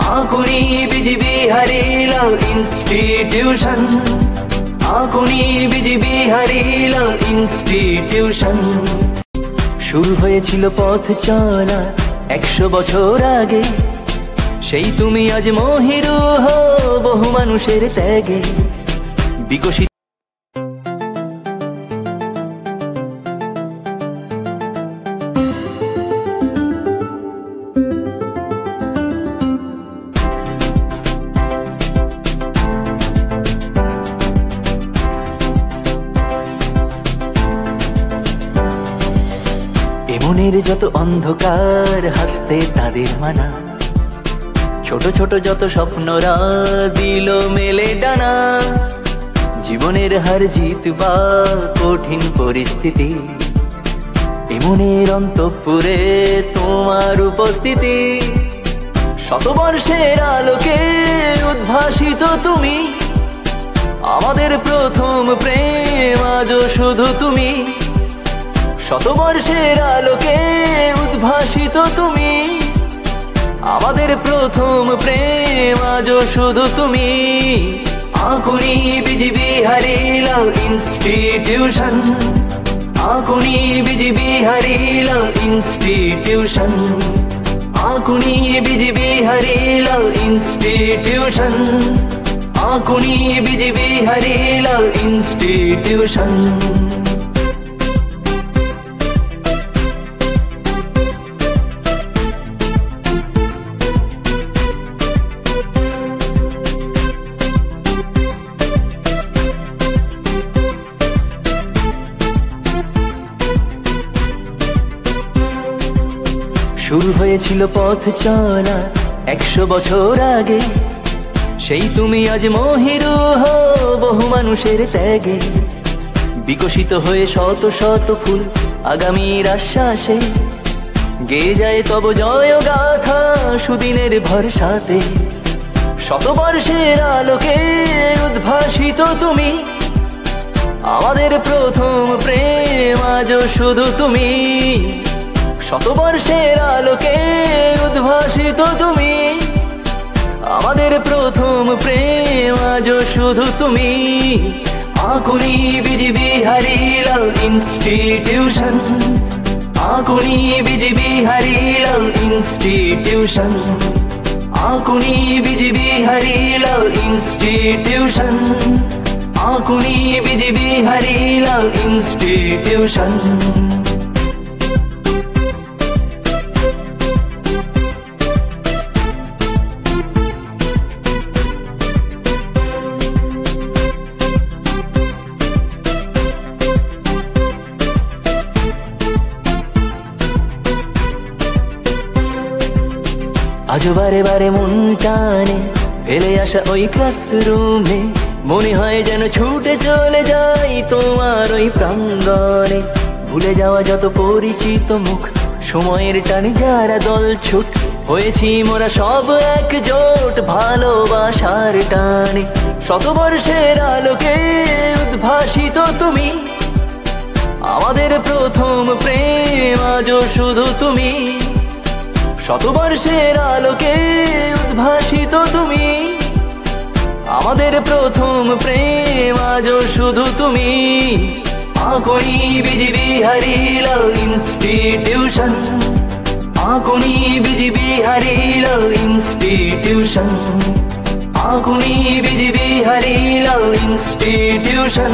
आकुनी बिजिबिहारी लाल institution, आकुनी बिजिबिहारी लाल institution. শুরু হয়েছিল পথ চলা 100 বছর আগে, সেই তুমি আজ মহিরুহ বহু মানুষের ত্যাগে বিকশিত। মনের যত অন্ধকার হাসতে তাদের মানা, ছোট ছোট যত স্বপ্নরা দিল মেলে ডানা। জীবনের হার জিত বা কঠিন পরিস্থিতি, এমনের অন্তঃপুরে তোমার উপস্থিতি। শতবর্ষের আলোকে উদ্ভাসিত তুমি, আমাদের প্রথম প্রেম আজও শুধু তুমি। শতবর্ষের আলোকে উদ্ভাসিত তুমি, আমাদের প্রথম প্রেম আজও শুধু তুমি। আকুনি বিজিবিহারি লাল ইনস্টিটিউশন, আকুনি বিজিবিহারি লাল ইনস্টিটিউশন, আকুনি বিজিবিহারি লাল ইনস্টিটিউশন, আকুনি বিজিবিহারি লাল ইনস্টিটিউশন। শুরু হয়েছিল পথ চলা 100 বছর আগে, সেই তুমি আজ মহিরুহ বহু মানুষের ত্যাগে বিকশিত হয়ে শত শত ফুল আগামীর আশ্বাসে গেয়ে যায় তব জয় গাথা সুদিনের ভরসাতে। শতবর্ষের আলোকে উদ্ভাসিত তুমি, আমাদের প্রথম প্রেম আজও শুধু তুমি। শতবর্ষের আলোকে উদ্ভাসিত তুমি, আমাদের প্রথম প্রেম আজও শুধু তুমি। আকুনি বিজিবিহারি লাল ইনস্টিটিউশন, আকুনি বিজিবিহারি লাল ইনস্টিটিউশন, আকুনি বিজিবিহারি লাল ইনস্টিটিউশন, আকুনি বিজিবিহারি লাল ইনস্টিটিউশন। আজও বারে বারে মন টানে ফেলে আসা ওই ক্লাসরুমে, মনে হয় যেন ছুটে চলে যাই তোমার ওই প্রাঙ্গণে। ভুলে যাওয়া যত পরিচিত মুখ, সময়ের টানে যারা দল ছুট হয়েছি মোরা সব একজোট ভালোবাসার টানে। শতবর্ষের আলোকে উদ্ভাসিত তুমি, আমাদের প্রথম প্রেম আজও শুধু তুমি। শতবর্ষের আলোকে উদ্ভাসিত তুমি, আমাদের প্রথম প্রেম আজও শুধু তুমি। আকুনি বিজিবিহারি লাল ইনস্টিটিউশন, আকুনি বিজিবিহারি লাল ইনস্টিটিউশন, আকুনি বিজিবিহারি লাল ইনস্টিটিউশন,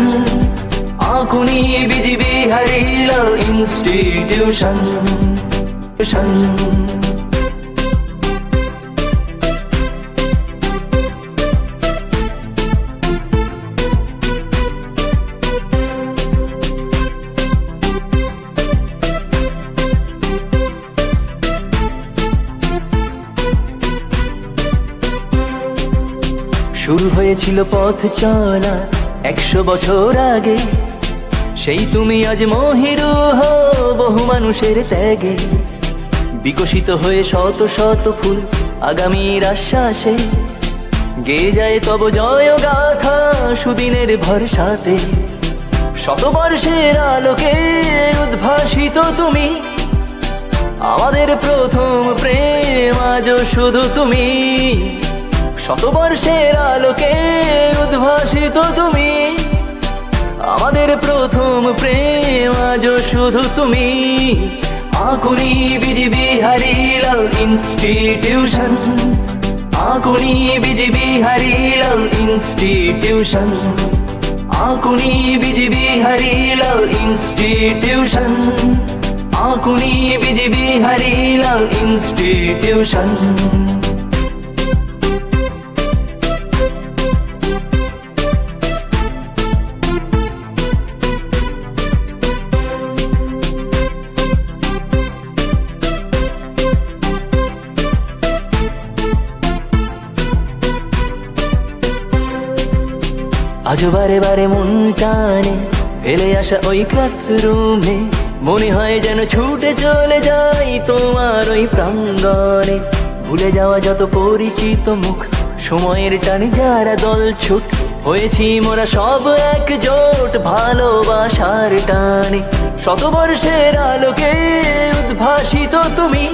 আকুনি বিজিবিহারি লাল ইনস্টিটিউশন। শুরু হয়েছিল পথ চলা 100 বছর আগে, সেই তুমি আজ মহিরুহ বহু মানুষের ত্যাগে বিকশিত হয়ে শত শত ফুল আগামীর আশ্বাসে গেয়ে যায় তব জয় গাথা সুদিনের ভরসাতে। শতবর্ষের আলোকে উদ্ভাসিত তুমি, আমাদের প্রথম প্রেম আজও শুধু তুমি, শতবর্ষের আলোকে উদ্ভাসিত তুমি। আমাদের প্রথম প্রেম আজও শুধু তুমি। আকুনি বিজিবি হারিলাল ইনস্টিটিউশন, আকুনি বিজিবি হারিলাল ইনস্টিটিউশন, আকুনি বিজিবি হারিলাল ইনস্টিটিউশন, আকুনি বিজিবি হারিলাল ইনস্টিটিউশন। আজ বারে বারে মন টানে ফেলে আসা ওই ক্লাসরুমে, মনে হয় যেন ছুটে চলে যাই তোমার ওই প্রাঙ্গণে। ভুলে যাওয়া যত পরিচিত মুখ, সময়ের টানে যারা দল ছুট, হয়েছি মোরা সব একজোট ভালোবাসার টানে। শতবর্ষের আলোকে উদ্ভাসিত তুমি।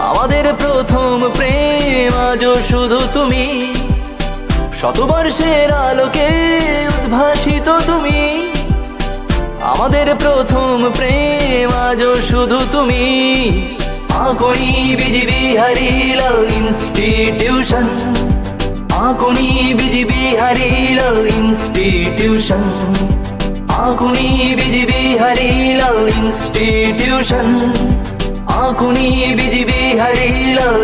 আমাদের প্রথম প্রেম আজও শুধু তুমি। শতবর্ষের আলোকে উদ্ভাসিত তুমি। আমাদের প্রথম প্রেম আজও শুধু তুমি। আকুনি বিজিবি হারিলাল ইনস্টিটিউশন, আকুনি বিজিবি হারিলাল ইনস্টিটিউশন, আকুনি বিজিবি হারিলাল ইনস্টিটিউশন, আকুনি বিজিবি হারিলাল